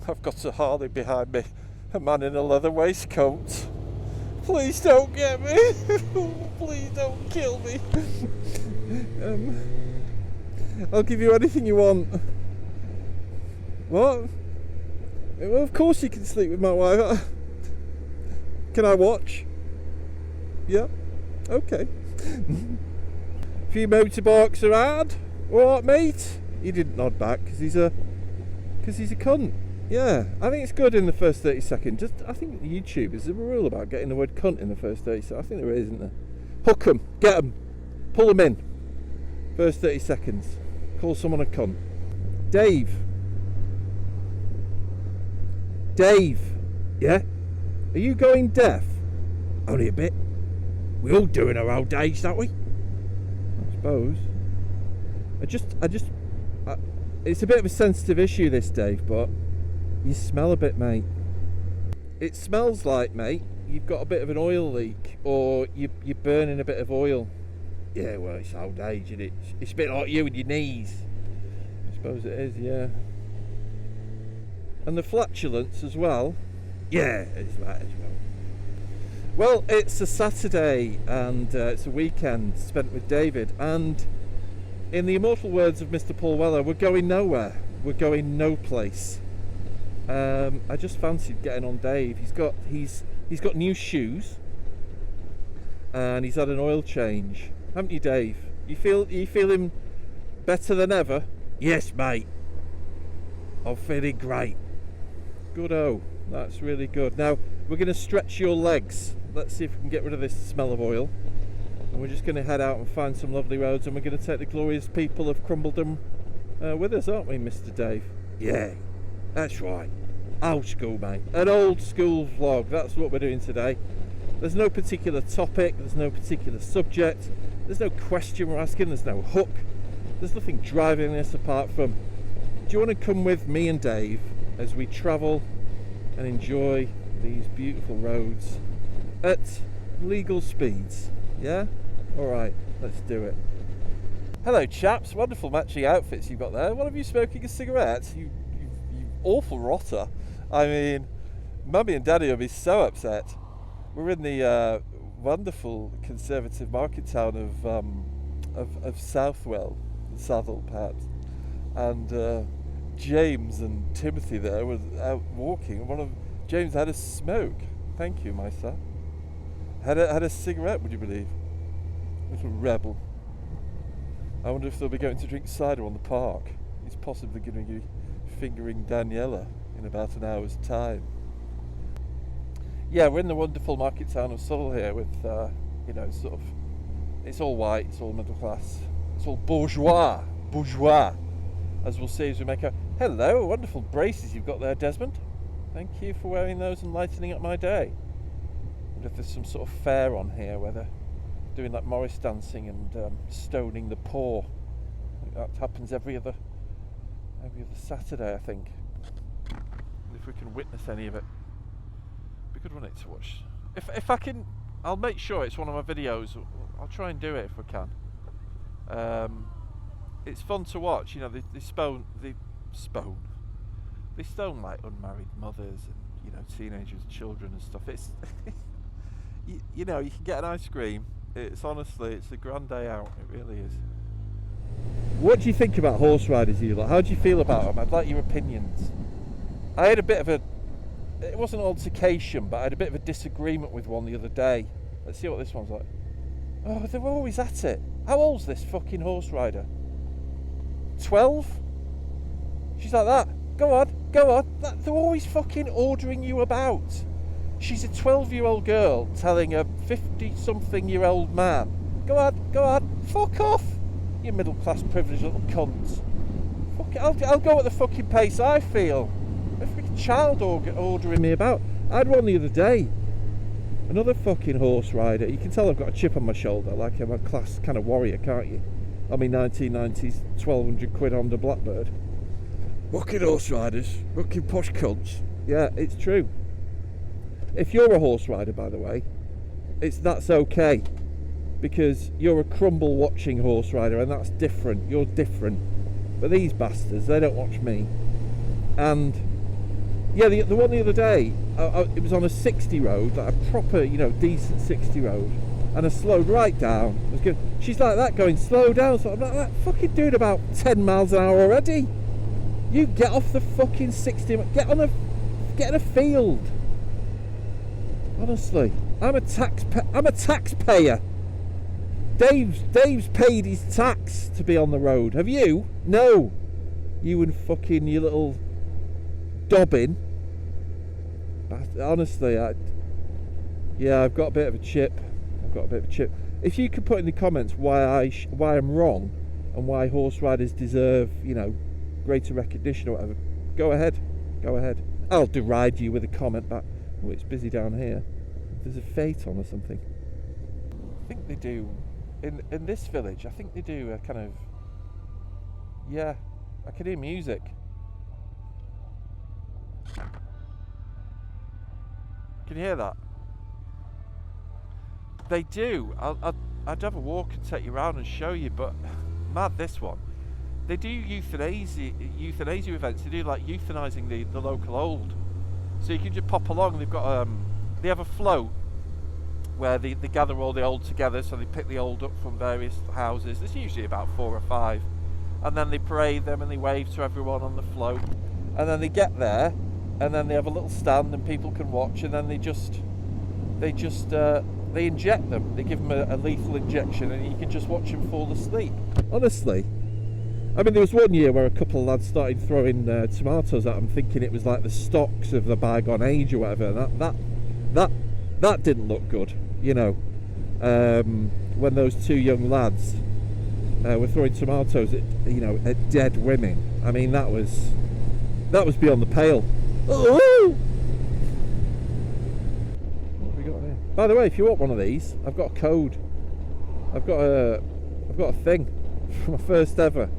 I've got a Harley behind me. A man in a leather waistcoat. Please don't get me. Please don't kill me. I'll give you anything you want. What? Well, of course you can sleep with my wife. Can I watch? Yeah. Okay. Few motorbikes around. Alright, mate? He didn't nod back because he's a cunt. Yeah, I think it's good in the first 30 seconds. I think YouTube is a rule about getting the word cunt in the first 30 seconds. I think there is, isn't there? Hook 'em, get 'em, pull 'em in. First 30 seconds. Call someone a cunt. Dave. Dave. Yeah? Are you going deaf? Only a bit. We all do in our old age, don't we? I suppose. It's a bit of a sensitive issue, this, Dave, but you smell a bit, mate. It smells like, mate, you've got a bit of an oil leak, or you're burning a bit of oil. Yeah, well, it's old age, isn't it? It's a bit like you and your knees. I suppose it is, yeah. And the flatulence as well. Yeah, it's that as well. Well, it's a Saturday, and it's a weekend spent with David, and in the immortal words of Mr. Paul Weller, we're going nowhere. We're going no place. I just fancied getting on Dave. He's got new shoes, and he's had an oil change, haven't you, Dave? You feeling better than ever? Yes, mate. I'm feeling great. Good-o. That's really good. Now we're going to stretch your legs. Let's see if we can get rid of this smell of oil. And we're just going to head out and find some lovely roads, and we're going to take the glorious people of Crumbledom with us, aren't we, Mr. Dave? Yeah, that's right. Old school, mate. An old school vlog. That's what we're doing today. There's no particular topic. There's no particular subject. There's no question we're asking. There's no hook. There's nothing driving this apart from, do you want to come with me and Dave as we travel and enjoy these beautiful roads at legal speeds? Yeah? Alright, let's do it. Hello, chaps. Wonderful matching outfits you've got there. One of you smoking a cigarette? You awful rotter. I mean, Mummy and Daddy will be so upset. We're in the wonderful conservative market town of Southwell, Southall perhaps, and James and Timothy there were out walking, and James had a smoke. Thank you, my son. Had a cigarette, would you believe? Little rebel. I wonder if they'll be going to drink cider on the park. He's possibly going to be fingering Daniela in about an hour's time. Yeah, we're in the wonderful market town of Southall here with, sort of, it's all white, it's all middle class, it's all bourgeois, as we'll see as we make a... Hello, wonderful braces you've got there, Desmond. Thank you for wearing those and lightening up my day. I wonder if there's some sort of fair on here where they're doing like Morris dancing and stoning the poor. That happens every other Saturday, I think. And if we can witness any of it, it'd be good, wouldn't it, to watch? If I can, I'll make sure it's one of my videos. I'll try and do it if we can. It's fun to watch. You know, they stone like unmarried mothers and teenagers, children and stuff. It's you can get an ice cream. It's a grand day out. It really is. What do you think about horse riders, you lot? How do you feel about them? I'd like your opinions. I had a bit of it wasn't an altercation, but I had a bit of a disagreement with one the other day. Let's see what this one's like. Oh, they're always at it. How old's this fucking horse rider? 12? She's like that. Go on. They're always fucking ordering you about. She's a 12-year-old girl telling a 50-something-year-old man, go on, fuck off, you middle-class privileged little cunts. Fuck it, I'll go at the fucking pace I feel. A freaking child ordering me about. I had one the other day. Another fucking horse rider. You can tell I've got a chip on my shoulder, like I'm a class kind of warrior, can't you? I mean, 1990s, 1,200 quid on the Blackbird. Fucking horse riders, fucking posh cunts. Yeah, it's true. If you're a horse rider, by the way, that's okay, because you're a Crumble watching horse rider, and that's different. You're different. But these bastards, they don't watch me. And Yeah, the one the other day, it was on a 60 road, like a proper, decent 60 road, and I slowed right down. It was good. She's like that, going slow down. So I'm like, that fucking doing about 10 miles an hour already. You get off the fucking 60. Get in a field. Honestly, I'm a taxpayer. Dave's paid his tax to be on the road. Have you? No. You and fucking your little dobbin. But honestly, I've got a bit of a chip. If you could put in the comments why I'm wrong and why horse riders deserve, greater recognition or whatever, go ahead. I'll deride you with a comment back. Oh, it's busy down here. There's a fete on or something. I think they do in this village. I think they do a kind of, I can hear music. Can you hear that? They do. I'd have a walk and take you around and show you, but mad this one. They do euthanasia events. They do like euthanizing the local old. So you can just pop along. They've got they have a float where they gather all the old together. So they pick the old up from various houses. There's usually about 4 or 5, and then they parade them and they wave to everyone on the float. And then they get there, and then they have a little stand and people can watch. And then they inject them. They give them a lethal injection, and you can just watch them fall asleep. Honestly. I mean, there was one year where a couple of lads started throwing tomatoes at them, thinking it was like the stocks of the bygone age or whatever. That didn't look good, when those 2 young lads were throwing tomatoes at dead women. I mean, that was beyond the pale. Oh! What have we got here? By the way, if you want one of these, I've got a code. I've got a thing for my first ever.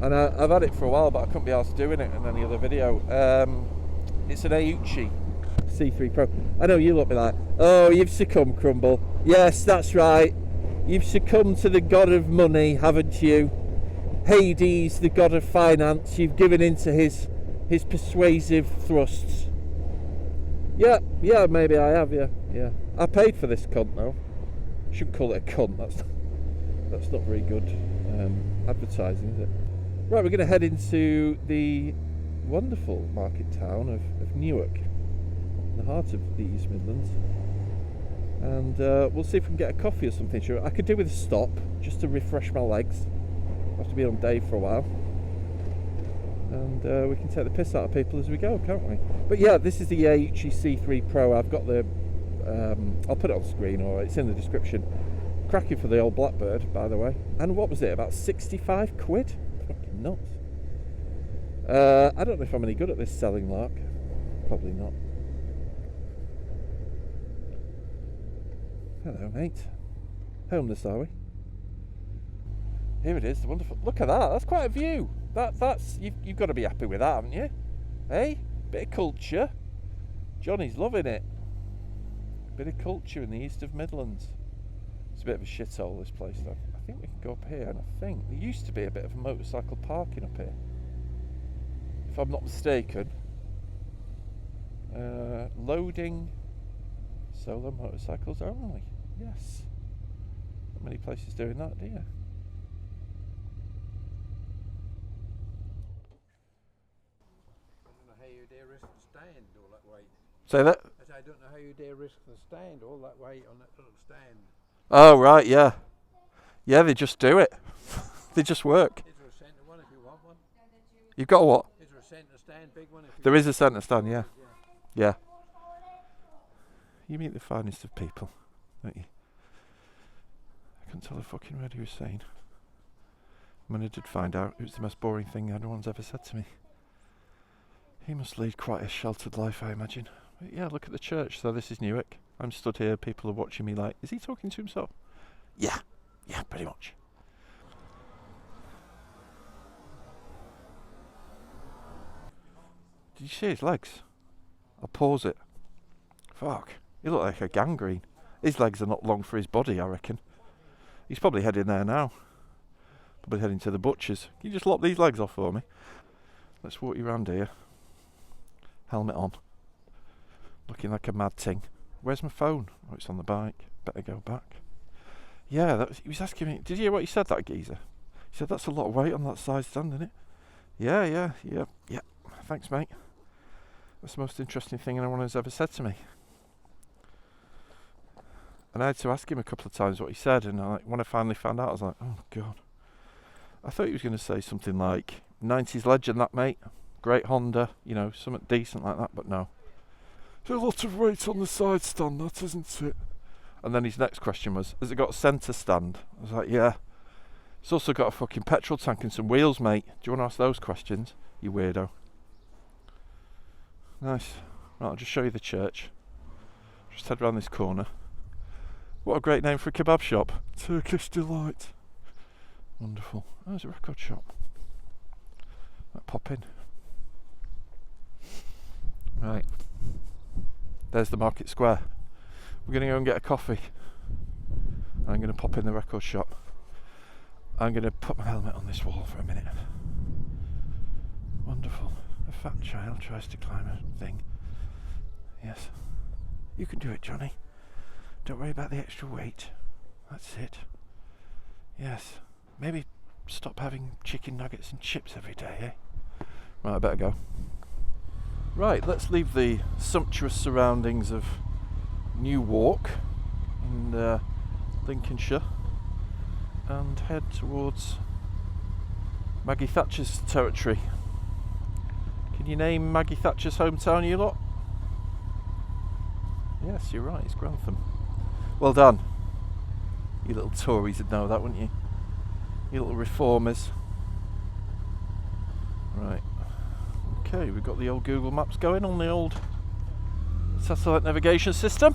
And I've had it for a while, but I couldn't be asked doing it in any other video. It's an Aiuchi C3 Pro. I know you look at me like, oh, you've succumbed, Crumble. Yes, that's right. You've succumbed to the god of money, haven't you? Hades, the god of finance. You've given in to his persuasive thrusts. Yeah, maybe I have, yeah. I paid for this cunt, though. Shouldn't call it a cunt. That's not very good advertising, is it? Right, we're going to head into the wonderful market town of Newark, in the heart of the East Midlands, and we'll see if we can get a coffee or something. Sure, I could do with a stop just to refresh my legs. I have to be on Dave for a while, and we can take the piss out of people as we go, can't we? But yeah, this is the Aiuchi C3 Pro. I've got the I'll put it on screen, or it's in the description. Cracking for the old Blackbird, by the way. And what was it, about 65 quid? Fucking nuts. I don't know if I'm any good at this selling lark. Probably not. Hello, mate. Homeless, are we? Here it is, the wonderful. Look at that. That's quite a view. That's you've got to be happy with that, haven't you? Hey, bit of culture. Johnny's loving it. Bit of culture in the East of Midlands. It's a bit of a shithole, this place, though. I think we can go up here, and I think there used to be a bit of a motorcycle parking up here, if I'm not mistaken. Loading solo motorcycles only. Yes. Not many places doing that, do you? I don't know how you dare risk the stand all that way. Say that? I don't know how you dare risk the stand all that way on that little stand. Oh, right, yeah. Yeah, they just do it. They just work. Is there a centre one if you want one? You've got a what? Is there a centre stand, big one? If you There want is a centre stand, yeah. Yeah. Yeah. You meet the finest of people, don't you? I couldn't tell a fucking word he was saying. When I did find out, it was the most boring thing anyone's ever said to me. He must lead quite a sheltered life, I imagine. But yeah, look at the church. So this is Newark. I'm stood here, people are watching me like, is he talking to himself? Yeah, pretty much. Did you see his legs? I'll pause it. Fuck, he looked like a gangrene. His legs are not long for his body, I reckon. He's probably heading there now. Probably heading to the butcher's. Can you just lop these legs off for me? Let's walk you around here. helmet on, looking like a mad thing. Where's my phone? Oh, it's on the bike. Better go back. Yeah, he was asking me. Did you hear what he said, that geezer? He said, that's a lot of weight on that side stand, isn't it? Yeah. Thanks, mate. That's the most interesting thing anyone has ever said to me. And I had to ask him a couple of times what he said, and when I finally found out, I was like, oh, God. I thought he was going to say something like, 90s legend, that, mate. Great Honda, something decent like that, but no. There's a lot of weight on the side stand, that, isn't it? And then his next question was, has it got a centre stand? I was like, yeah. It's also got a fucking petrol tank and some wheels, mate. Do you want to ask those questions, you weirdo? Nice. Right, I'll just show you the church. Just head round this corner. What a great name for a kebab shop. Turkish Delight. Wonderful. Oh, there's a record shop. Might pop in. Right. There's the market square. We're going to go and get a coffee. I'm going to pop in the record shop. I'm going to put my helmet on this wall for a minute. Wonderful. A fat child tries to climb a thing. Yes. You can do it, Johnny. Don't worry about the extra weight. That's it. Yes. Maybe stop having chicken nuggets and chips every day, eh? Right, I better go. Right, let's leave the sumptuous surroundings of New Walk in Lincolnshire and head towards Maggie Thatcher's territory. Can you name Maggie Thatcher's hometown, you lot? Yes, you're right, it's Grantham. Well done. You little Tories would know that, wouldn't you? You little reformers. Right. Okay, we've got the old Google Maps going on the old satellite navigation system.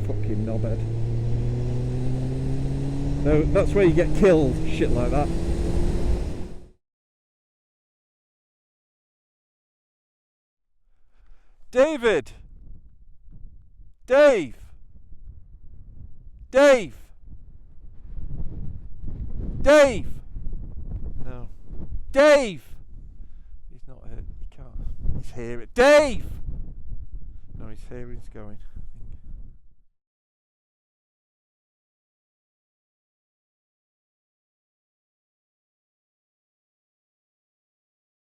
Fucking knobhead. No, that's where you get killed, shit like that. David! Dave! Dave! Dave! No. Dave! He's not here. He can't. He's hearing. Dave! No, his hearing's going.